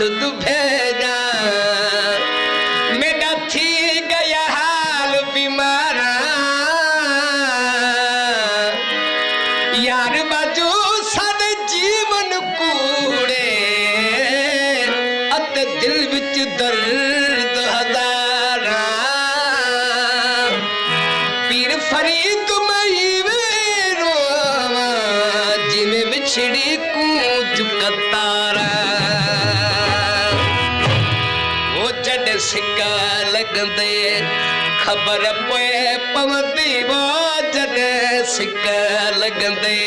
सुध भेजा मेरा थी गया हाल बीमारा यार बाजू सारे जीवन कूड़े अत दिल विच दर्द हजारा पीर फरीद मई वेरो जिमें बिछड़ी कूच कतारा वो जड़ सिक्का लगदे खबर पे पवंदी वो जड़ सिक्का लगदे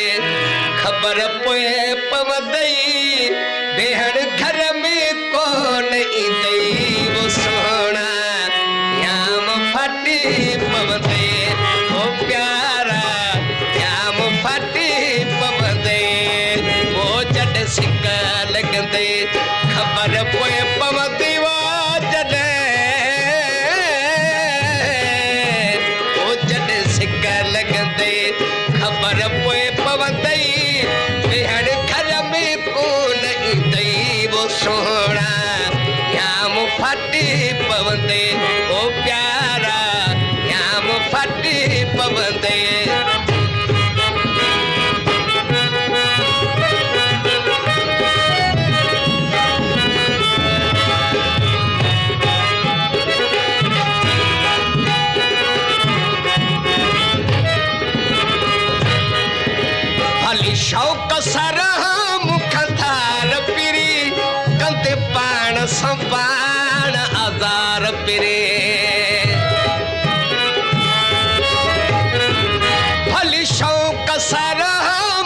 खबर पे पवंदी बेहड़ घर में कौन इंदई वो सोना याम फटी पवंदे वो प्यारा याम फटी पवंदे वो जड़ सिक्का लगदे खबर पे पवंदी वो जड़ सिक्का लगदे खबर पे पवंदई बेहड़ घर में कौन इंदई वो सोना याम फटी पवंदे ओ प्यारा याम फटी पवंदे शौक सरा मुख थार पिरी कंते पाण संपाण आजार पिरे भली शौक सरा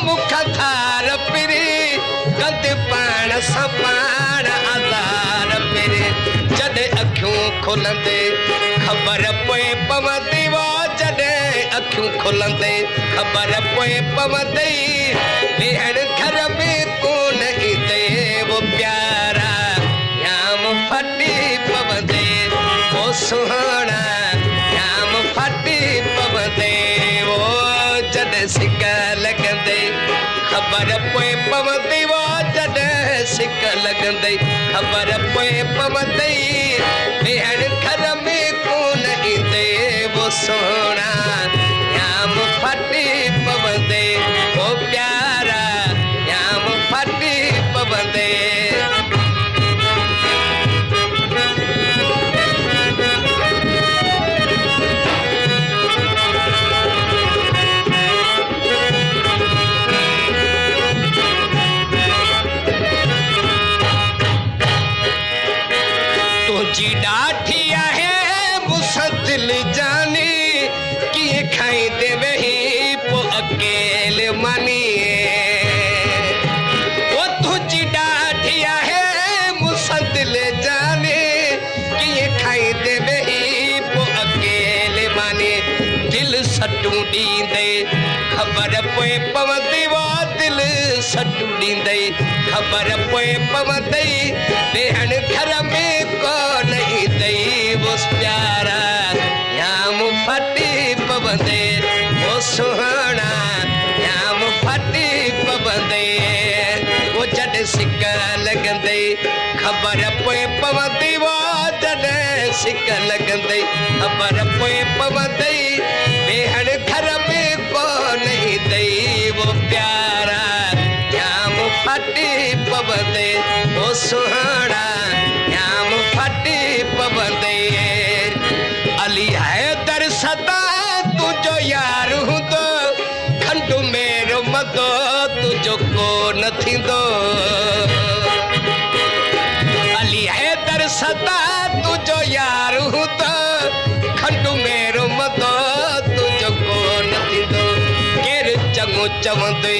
मुख थार पिरी कंते पाण संपाण आजार पिरे जद अखियों खुलंदे खबर पे पवंदी वो जद अखियों खुलंदे खबर पे पवंदी बेहड़ घर में कौन इंदे वो प्यारा याम फटी पवंदे वो सुहाना याम फटी पवंदे वो जड़ सिक्का लगदे खबर पे पवंदी वो जड़ सिक्का लगदे खबर पे पवंदी बेहड़ घर में कौन इंदे वो सोना याम फटी पवंदे वो प्यारा याम फटी पवंदे तुझी डाठिया है मुसदिल जानी किए खाई दे वही पो अकेले मानी वो तुझी डाठिया है मुसदिल जानी किए खाई दे वही पो अकेले मानी दिल सटू दींदे खबर पे पवंदी वो दिल सटू दींदे खबर पे पवंदी बेहन घर में कौन इंदई वो प्यारा याम फटी पवंदे वो सुहाना याम फटी पवंदे वो जड़ सिक्का लगदे खबर पे पवंदी वो जड़ सिक्का लगदे खबर पे पवंदी बेहड़ घर में कौन इंदई वो प्यारा याम फटी पवंदे वो सुहाना याम फटी पवंदे अली हैदर सदा तुझो यार हूं तो खंडू मेरो मदो तुझो को न थींदो अली हैदर सदा तुझो यार हूं तो खंडू मेरो मदो तुझो को न थींदो केर चङो चवंदे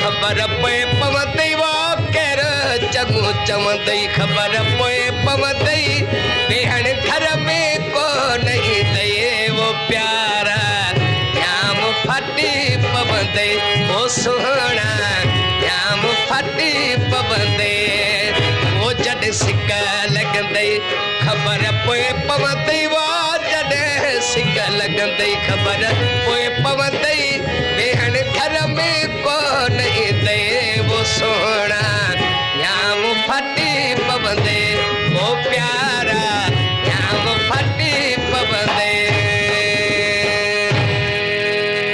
खबर पे पवंदी वो केर चङो चवंदे खबर पे पवंदी बेहण घर में कौन इंदई वो प्यारा याम फटी पवंदे वो सुहाना याम फटी पवंदे वो जड़ सिक्का लगदे खबर पे पवंदी वो जड़ सिक्का लगदे खबर